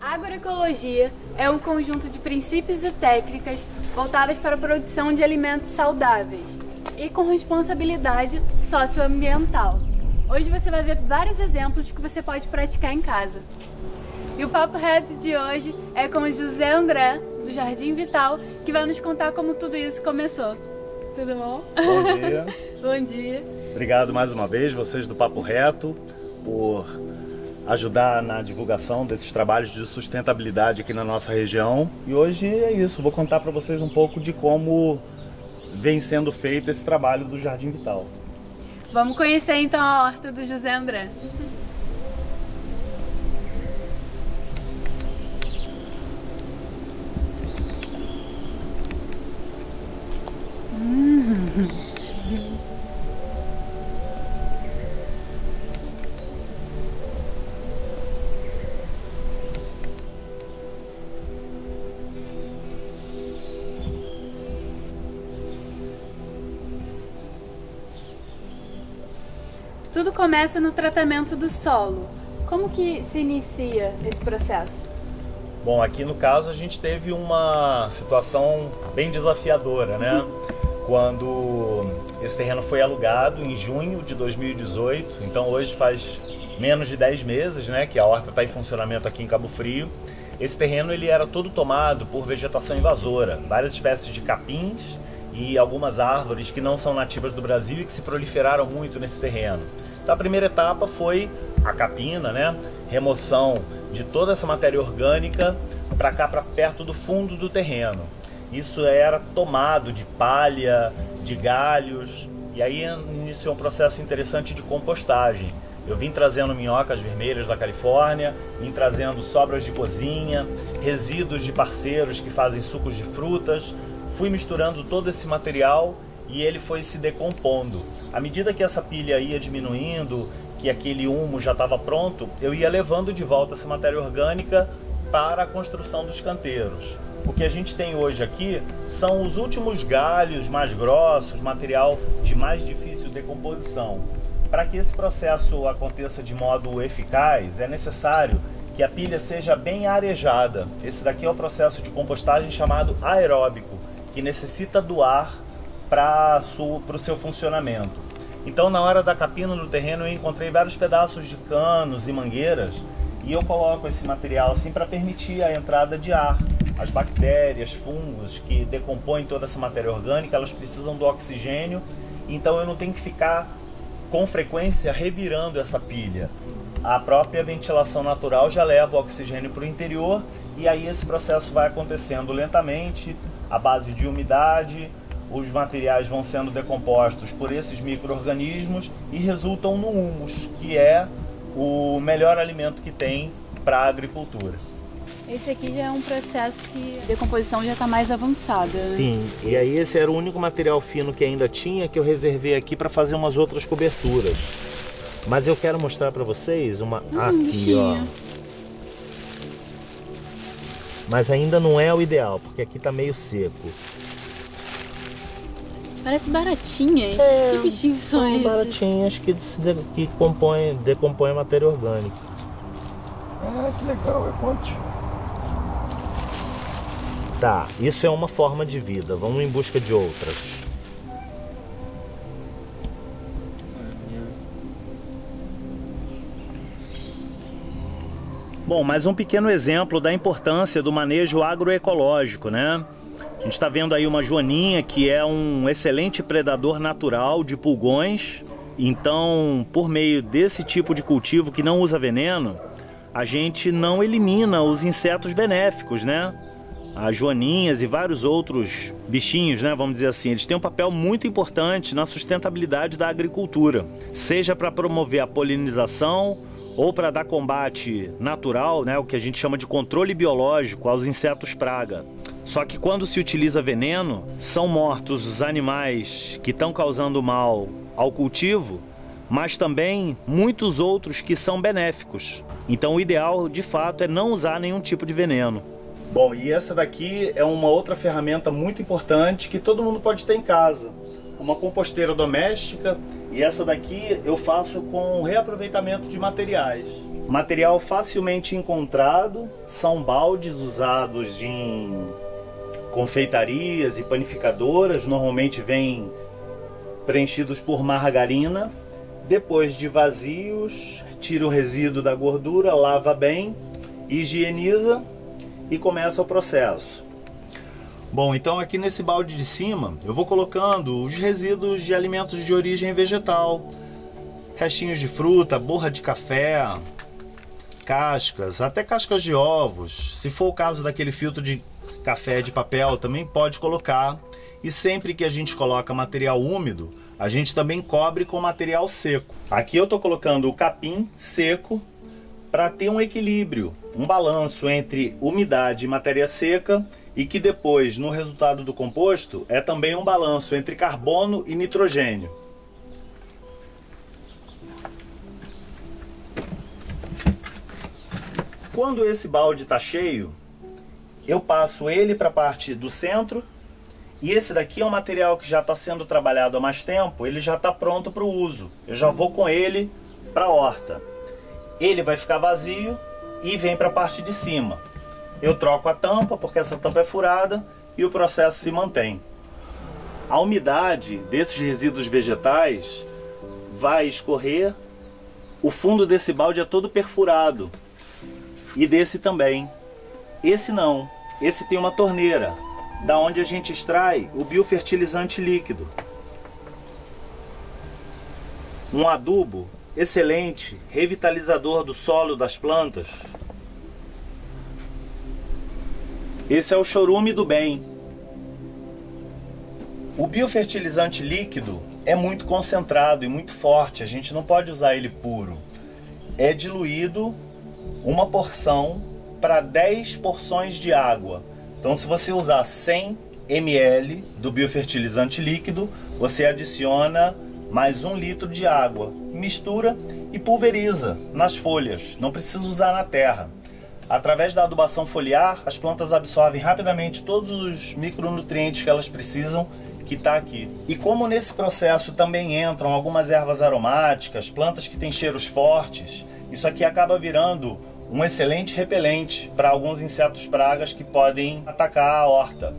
A agroecologia é um conjunto de princípios e técnicas voltadas para a produção de alimentos saudáveis e com responsabilidade socioambiental. Hoje você vai ver vários exemplos que você pode praticar em casa. E o Papo Reto de hoje é com o José André, do Jardim Vital, que vai nos contar como tudo isso começou. Tudo bom? Bom dia. Bom dia. Obrigado mais uma vez, vocês do Papo Reto, por ajudar na divulgação desses trabalhos de sustentabilidade aqui na nossa região. E hoje é isso, vou contar para vocês um pouco de como vem sendo feito esse trabalho do Jardim Vital. Vamos conhecer então a horta do José André. Tudo começa no tratamento do solo. Como que se inicia esse processo? Bom, aqui no caso a gente teve uma situação bem desafiadora, né? Quando esse terreno foi alugado em junho de 2018, então hoje faz menos de 10 meses, né, que a horta está em funcionamento aqui em Cabo Frio. Esse terreno ele era todo tomado por vegetação invasora, várias espécies de capins e algumas árvores que não são nativas do Brasil e que se proliferaram muito nesse terreno. Então, a primeira etapa foi a capina, né? Remoção de toda essa matéria orgânica para cá, para perto do fundo do terreno. Isso era tomado de palha, de galhos, e aí iniciou um processo interessante de compostagem. Eu vim trazendo minhocas vermelhas da Califórnia, vim trazendo sobras de cozinha, resíduos de parceiros que fazem sucos de frutas, fui misturando todo esse material e ele foi se decompondo. À medida que essa pilha ia diminuindo, que aquele humo já estava pronto, eu ia levando de volta essa matéria orgânica para a construção dos canteiros. O que a gente tem hoje aqui são os últimos galhos mais grossos, material de mais difícil decomposição. Para que esse processo aconteça de modo eficaz, é necessário que a pilha seja bem arejada. Esse daqui é o processo de compostagem chamado aeróbico, que necessita do ar para o seu funcionamento. Então, na hora da capina do terreno, eu encontrei vários pedaços de canos e mangueiras e eu coloco esse material assim para permitir a entrada de ar. As bactérias, fungos que decompõem toda essa matéria orgânica, elas precisam do oxigênio, então eu não tenho que ficar com frequência revirando essa pilha. A própria ventilação natural já leva o oxigênio para o interior e aí esse processo vai acontecendo lentamente, à base de umidade, os materiais vão sendo decompostos por esses micro-organismos e resultam no humus, que é o melhor alimento que tem para a agricultura. Esse aqui já é um processo que a decomposição já está mais avançada, né? Sim, e aí esse era o único material fino que ainda tinha, que eu reservei aqui para fazer umas outras coberturas. Mas eu quero mostrar para vocês uma aqui, bichinho. ó. Mas ainda não é o ideal, porque aqui tá meio seco. Parece baratinhas. Que bichinhos são esses? Baratinhas que decompõem a matéria orgânica. Ah, que legal. É quantos? Tá, isso é uma forma de vida. Vamos em busca de outras. Bom, mais um pequeno exemplo da importância do manejo agroecológico, né? A gente está vendo aí uma joaninha que é um excelente predador natural de pulgões. Então, por meio desse tipo de cultivo que não usa veneno, a gente não elimina os insetos benéficos, né? As joaninhas e vários outros bichinhos, né? Vamos dizer assim, eles têm um papel muito importante na sustentabilidade da agricultura, seja para promover a polinização ou para dar combate natural, né, o que a gente chama de controle biológico aos insetos praga. Só que quando se utiliza veneno, são mortos os animais que estão causando mal ao cultivo, mas também muitos outros que são benéficos. Então o ideal, de fato, é não usar nenhum tipo de veneno. Bom, e essa daqui é uma outra ferramenta muito importante que todo mundo pode ter em casa. Uma composteira doméstica E essa daqui eu faço com reaproveitamento de materiais. Material facilmente encontrado, são baldes usados em confeitarias e panificadoras, normalmente vêm preenchidos por margarina. Depois de vazios, tira o resíduo da gordura, lava bem, higieniza e começa o processo. Bom, então aqui nesse balde de cima eu vou colocando os resíduos de alimentos de origem vegetal, restinhos de fruta, borra de café, cascas, até cascas de ovos. Se for o caso daquele filtro de café de papel, também pode colocar. E sempre que a gente coloca material úmido, a gente também cobre com material seco. Aqui eu estou colocando o capim seco para ter um equilíbrio, um balanço entre umidade e matéria seca, e que depois, no resultado do composto, é também um balanço entre carbono e nitrogênio. Quando esse balde está cheio, eu passo ele para a parte do centro. E esse daqui é um material que já está sendo trabalhado há mais tempo, ele já está pronto para o uso. Eu já vou com ele para a horta. Ele vai ficar vazio e vem para a parte de cima. Eu troco a tampa, porque essa tampa é furada, e o processo se mantém. A umidade desses resíduos vegetais vai escorrer, o fundo desse balde é todo perfurado. E desse também. Esse não, esse tem uma torneira, da onde a gente extrai o biofertilizante líquido. Um adubo excelente, revitalizador do solo das plantas. Esse é o chorume do bem. O biofertilizante líquido é muito concentrado e muito forte, a gente não pode usar ele puro. É diluído uma porção para 10 porções de água. Então, se você usar 100 ml do biofertilizante líquido, você adiciona mais 1 litro de água, mistura e pulveriza nas folhas, não precisa usar na terra. Através da adubação foliar, as plantas absorvem rapidamente todos os micronutrientes que elas precisam, que está aqui. E como nesse processo também entram algumas ervas aromáticas, plantas que têm cheiros fortes, isso aqui acaba virando um excelente repelente para alguns insetos pragas que podem atacar a horta.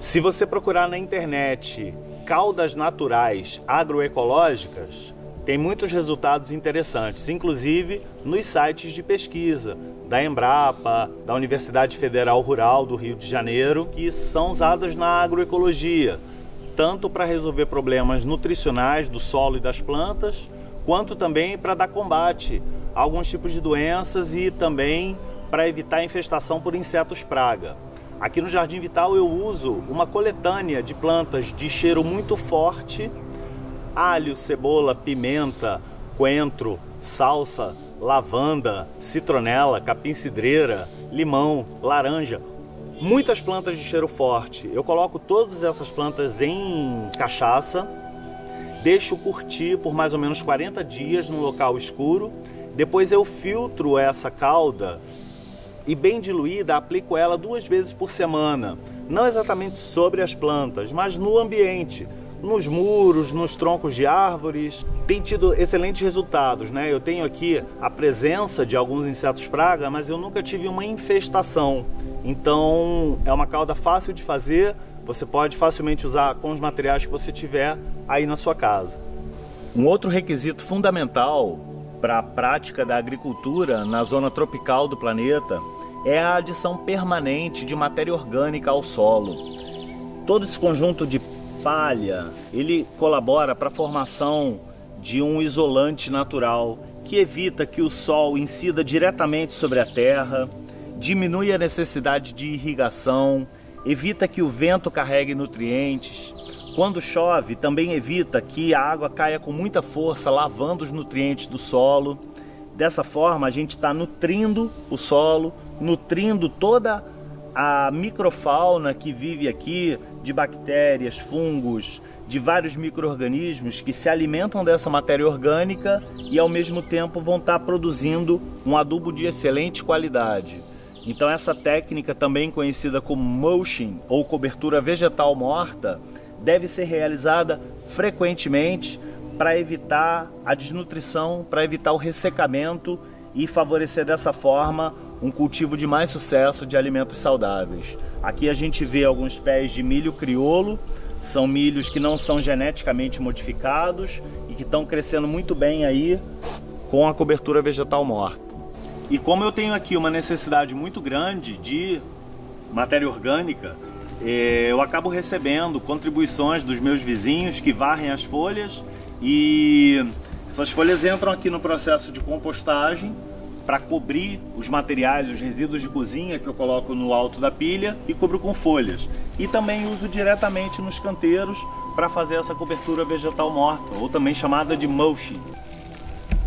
Se você procurar na internet caudas naturais agroecológicas, tem muitos resultados interessantes, inclusive nos sites de pesquisa da Embrapa, da Universidade Federal Rural do Rio de Janeiro, que são usadas na agroecologia, tanto para resolver problemas nutricionais do solo e das plantas, quanto também para dar combate a alguns tipos de doenças e também para evitar a infestação por insetos praga. Aqui no Jardim Vital eu uso uma coletânea de plantas de cheiro muito forte: alho, cebola, pimenta, coentro, salsa, lavanda, citronela, capim-cidreira, limão, laranja. Muitas plantas de cheiro forte. Eu coloco todas essas plantas em cachaça, deixo curtir por mais ou menos 40 dias num local escuro. Depois eu filtro essa calda e, bem diluída, aplico ela 2 vezes por semana. Não exatamente sobre as plantas, mas no ambiente, nos muros, nos troncos de árvores. Tem tido excelentes resultados, né? Eu tenho aqui a presença de alguns insetos praga, mas eu nunca tive uma infestação. Então é uma calda fácil de fazer, você pode facilmente usar com os materiais que você tiver aí na sua casa. Um outro requisito fundamental para a prática da agricultura na zona tropical do planeta é a adição permanente de matéria orgânica ao solo. Todo esse conjunto de palha, ele colabora para a formação de um isolante natural que evita que o sol incida diretamente sobre a terra, diminui a necessidade de irrigação, evita que o vento carregue nutrientes. Quando chove, também evita que a água caia com muita força, lavando os nutrientes do solo. Dessa forma, a gente está nutrindo o solo, nutrindo toda a microfauna que vive aqui, de bactérias, fungos, de vários micro-organismos que se alimentam dessa matéria orgânica e ao mesmo tempo vão estar produzindo um adubo de excelente qualidade. Então essa técnica, também conhecida como mulching ou cobertura vegetal morta, deve ser realizada frequentemente para evitar a desnutrição, para evitar o ressecamento e favorecer dessa forma um cultivo de mais sucesso de alimentos saudáveis. Aqui a gente vê alguns pés de milho crioulo, são milhos que não são geneticamente modificados e que estão crescendo muito bem aí com a cobertura vegetal morta. E como eu tenho aqui uma necessidade muito grande de matéria orgânica, eu acabo recebendo contribuições dos meus vizinhos que varrem as folhas, e essas folhas entram aqui no processo de compostagem para cobrir os materiais, os resíduos de cozinha que eu coloco no alto da pilha e cubro com folhas. E também uso diretamente nos canteiros para fazer essa cobertura vegetal morta, ou também chamada de mulching.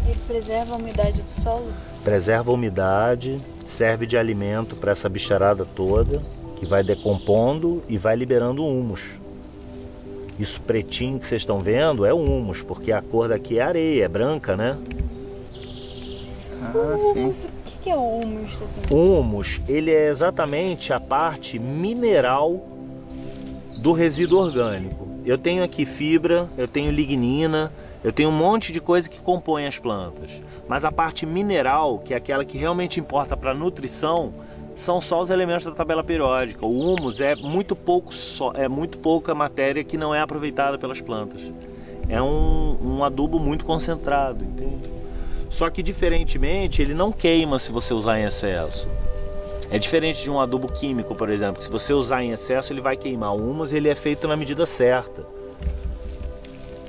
Ele preserva a umidade do solo? Preserva a umidade, serve de alimento para essa bicharada toda, que vai decompondo e vai liberando humus. Isso pretinho que vocês estão vendo é o humus, porque a cor daqui é areia, é branca, né? O humus, o que é o humus? Assim? O humus, ele é exatamente a parte mineral do resíduo orgânico. Eu tenho aqui fibra, eu tenho lignina, eu tenho um monte de coisa que compõe as plantas. Mas a parte mineral, que é aquela que realmente importa para a nutrição, são só os elementos da tabela periódica. O humus é muito pouca matéria que não é aproveitada pelas plantas. É um adubo muito concentrado, entende? Só que diferentemente, ele não queima se você usar em excesso. É diferente de um adubo químico, por exemplo, que se você usar em excesso ele vai queimar. O humus ele é feito na medida certa.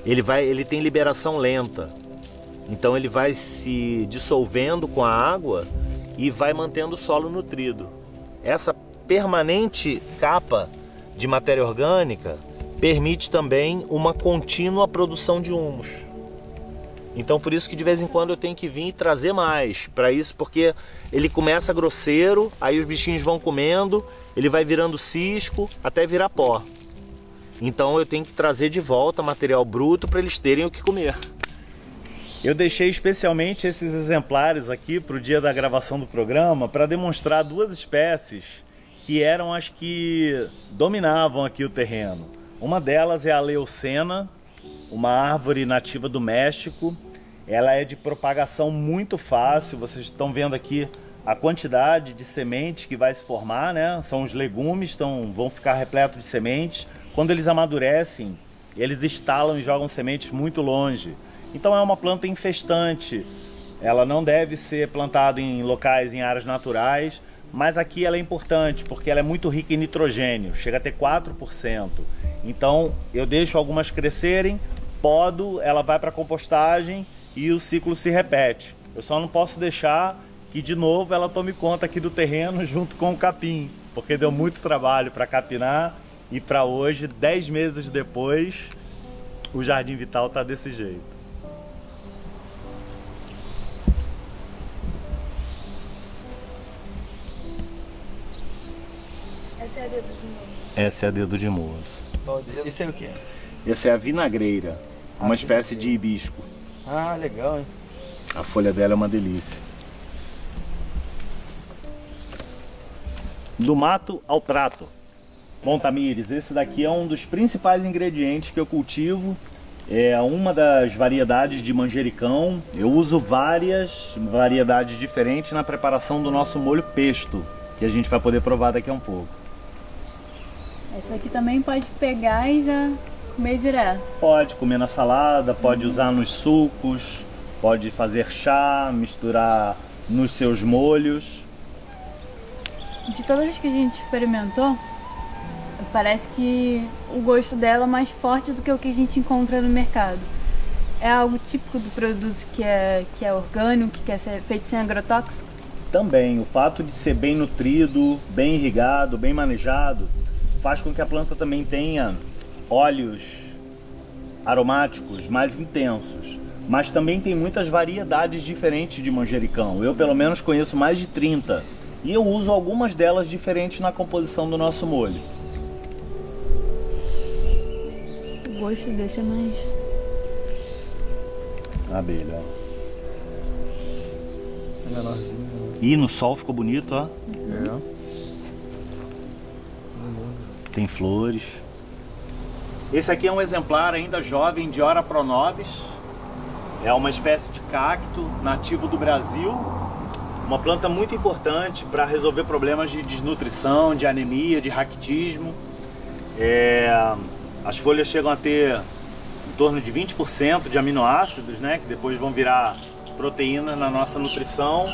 Ele tem liberação lenta. Então ele vai se dissolvendo com a água e vai mantendo o solo nutrido. Essa permanente capa de matéria orgânica permite também uma contínua produção de humus. Então por isso que de vez em quando eu tenho que vir e trazer mais para isso, porque ele começa grosseiro, aí os bichinhos vão comendo, ele vai virando cisco até virar pó. Então eu tenho que trazer de volta material bruto para eles terem o que comer. Eu deixei especialmente esses exemplares aqui para o dia da gravação do programa para demonstrar duas espécies que eram as que dominavam aqui o terreno. Uma delas é a leucena, uma árvore nativa do México. Ela é de propagação muito fácil, vocês estão vendo aqui a quantidade de sementes que vai se formar, né? São os legumes, vão ficar repletos de sementes. Quando eles amadurecem, eles estalam e jogam sementes muito longe. Então é uma planta infestante, ela não deve ser plantada em locais, em áreas naturais, mas aqui ela é importante porque ela é muito rica em nitrogênio, chega a ter 4%. Então eu deixo algumas crescerem, podo, ela vai para a compostagem e o ciclo se repete. Eu só não posso deixar que de novo ela tome conta aqui do terreno junto com o capim, porque deu muito trabalho para capinar e para hoje, 10 meses depois, o Jardim Vital está desse jeito. Essa é a dedo de moço. Essa é a dedo de moço. Isso é o quê? Essa é a vinagreira, uma espécie de hibisco. Ah, legal, hein? A folha dela é uma delícia. Do mato ao prato. Bom, Tamires, esse daqui é um dos principais ingredientes que eu cultivo. É uma das variedades de manjericão. Eu uso várias variedades diferentes na preparação do nosso molho pesto, que a gente vai poder provar daqui a um pouco. Essa aqui também pode pegar e já comer direto. Pode comer na salada, pode usar nos sucos, pode fazer chá, misturar nos seus molhos. De todas as que a gente experimentou, parece que o gosto dela é mais forte do que o que a gente encontra no mercado. É algo típico do produto que é orgânico, que quer ser feito sem agrotóxico? Também, o fato de ser bem nutrido, bem irrigado, bem manejado, faz com que a planta também tenha óleos aromáticos mais intensos. Mas também tem muitas variedades diferentes de manjericão. Eu pelo menos conheço mais de 30. E eu uso algumas delas diferentes na composição do nosso molho. O gosto desse é mais... Abelha. É menorzinho. E no sol ficou bonito, ó. É. Tem flores. Esse aqui é um exemplar ainda jovem de Ora pronobis. É uma espécie de cacto nativo do Brasil. Uma planta muito importante para resolver problemas de desnutrição, de anemia, de raquitismo. As folhas chegam a ter em torno de 20% de aminoácidos, né, que depois vão virar proteína na nossa nutrição.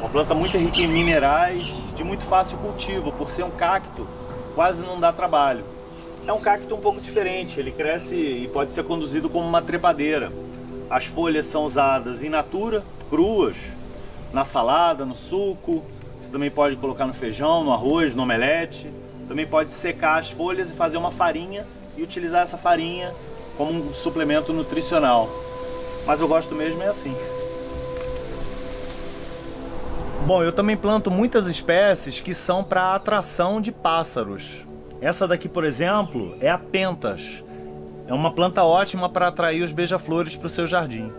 Uma planta muito rica em minerais, de muito fácil cultivo. Por ser um cacto, quase não dá trabalho. É um cacto um pouco diferente, ele cresce e pode ser conduzido como uma trepadeira. As folhas são usadas in natura, cruas, na salada, no suco. Você também pode colocar no feijão, no arroz, no omelete. Também pode secar as folhas e fazer uma farinha e utilizar essa farinha como um suplemento nutricional. Mas eu gosto mesmo é assim. Bom, eu também planto muitas espécies que são para atração de pássaros. Essa daqui, por exemplo, é a pentas. É uma planta ótima para atrair os beija-flores para o seu jardim.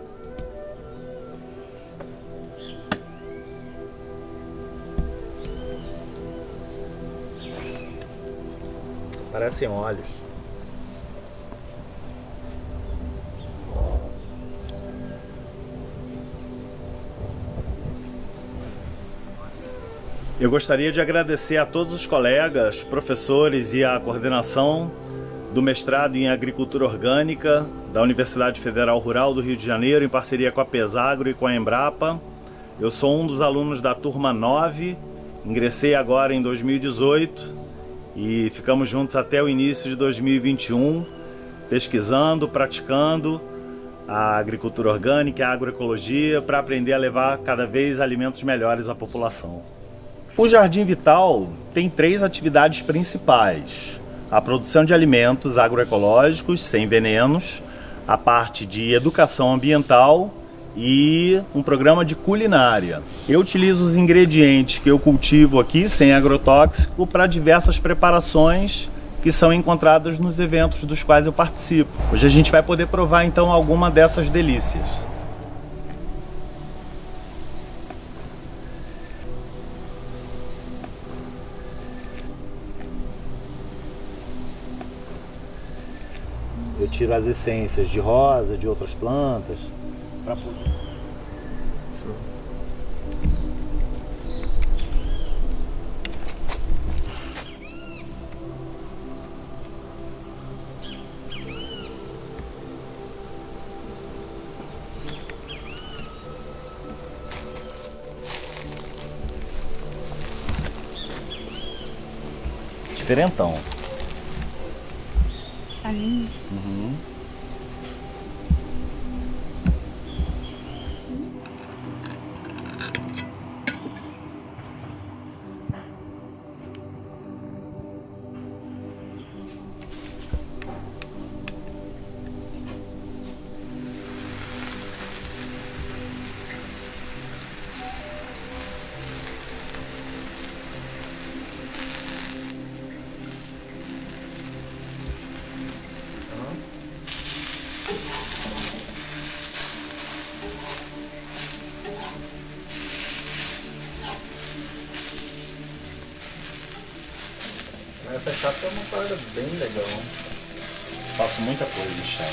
Parecem olhos. Eu gostaria de agradecer a todos os colegas, professores e a coordenação do mestrado em Agricultura Orgânica da Universidade Federal Rural do Rio de Janeiro, em parceria com a Pesagro e com a Embrapa. Eu sou um dos alunos da turma 9, ingressei agora em 2018 e ficamos juntos até o início de 2021, pesquisando, praticando a agricultura orgânica e a agroecologia para aprender a levar cada vez alimentos melhores à população. O Jardim Vital tem 3 atividades principais: a produção de alimentos agroecológicos sem venenos, a parte de educação ambiental e um programa de culinária. Eu utilizo os ingredientes que eu cultivo aqui sem agrotóxico para diversas preparações que são encontradas nos eventos dos quais eu participo. Hoje a gente vai poder provar então alguma dessas delícias. Eu tiro as essências de rosa, de outras plantas, para poder... Diferentão. Aninhos. Uhum. Essa chapa é uma parada bem legal. Faço muita coisa de chá.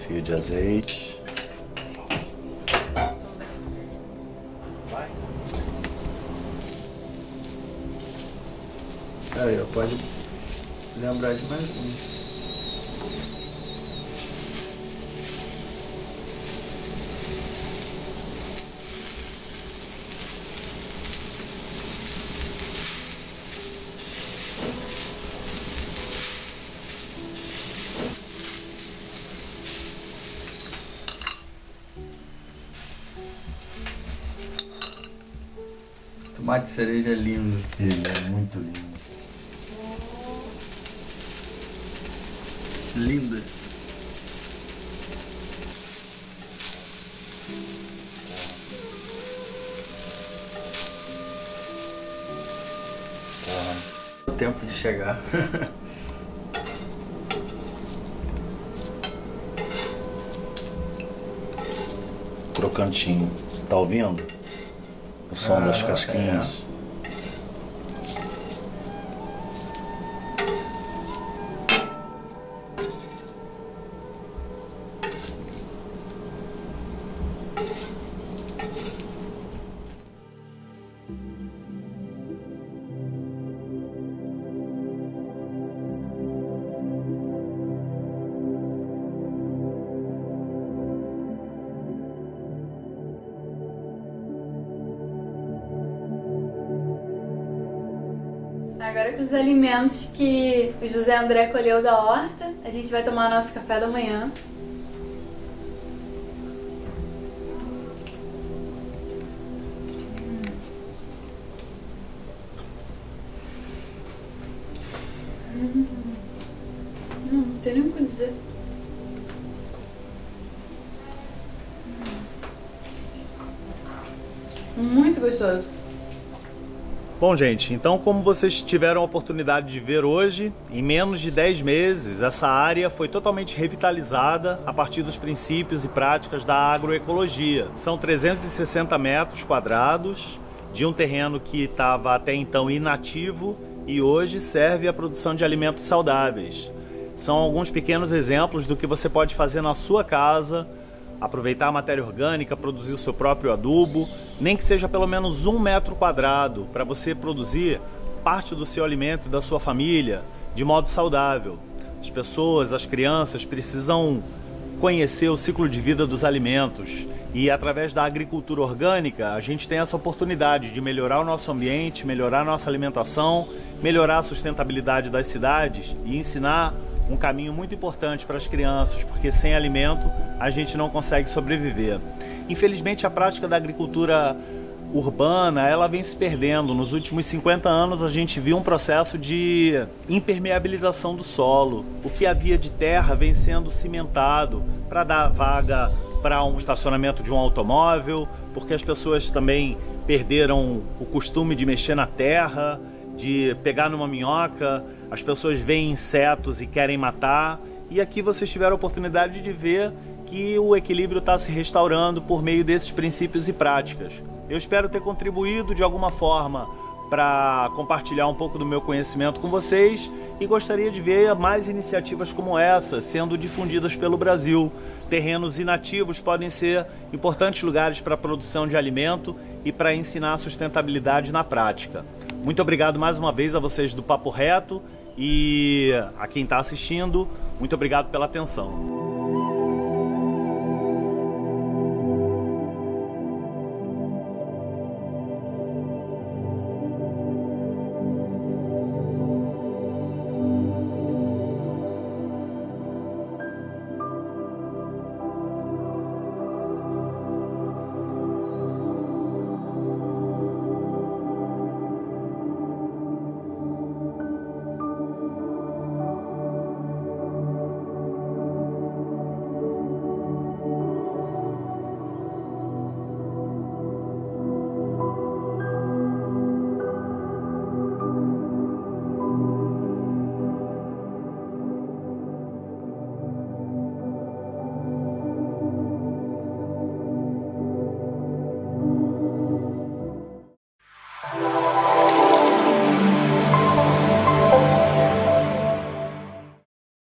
Fio de azeite. Vai. Aí, ó, pode lembrar de mais um. Mate de cereja é lindo. Ele é muito lindo. Linda. O tempo de chegar. Crocantinho. Tá ouvindo? O som das casquinhas. Agora com os alimentos que o José André colheu da horta, a gente vai tomar nosso café da manhã. Não tem nem o que dizer. Muito gostoso. Bom, gente, então como vocês tiveram a oportunidade de ver hoje, em menos de 10 meses, essa área foi totalmente revitalizada a partir dos princípios e práticas da agroecologia. São 360 metros quadrados de um terreno que estava até então inativo e hoje serve à produção de alimentos saudáveis. São alguns pequenos exemplos do que você pode fazer na sua casa, aproveitar a matéria orgânica, produzir o seu próprio adubo, nem que seja pelo menos 1 metro quadrado, para você produzir parte do seu alimento e da sua família de modo saudável. As pessoas, as crianças precisam conhecer o ciclo de vida dos alimentos e através da agricultura orgânica a gente tem essa oportunidade de melhorar o nosso ambiente, melhorar a nossa alimentação, melhorar a sustentabilidade das cidades e ensinar um caminho muito importante para as crianças, porque sem alimento a gente não consegue sobreviver. Infelizmente a prática da agricultura urbana ela vem se perdendo. Nos últimos 50 anos a gente viu um processo de impermeabilização do solo. O que havia de terra vem sendo cimentado para dar vaga para um estacionamento de um automóvel, porque as pessoas também perderam o costume de mexer na terra, de pegar numa minhoca. As pessoas veem insetos e querem matar, e aqui vocês tiveram a oportunidade de ver que o equilíbrio está se restaurando por meio desses princípios e práticas. Eu espero ter contribuído de alguma forma para compartilhar um pouco do meu conhecimento com vocês e gostaria de ver mais iniciativas como essa sendo difundidas pelo Brasil. Terrenos inativos podem ser importantes lugares para a produção de alimento e para ensinar a sustentabilidade na prática. Muito obrigado mais uma vez a vocês do Papo Reto e a quem está assistindo, muito obrigado pela atenção.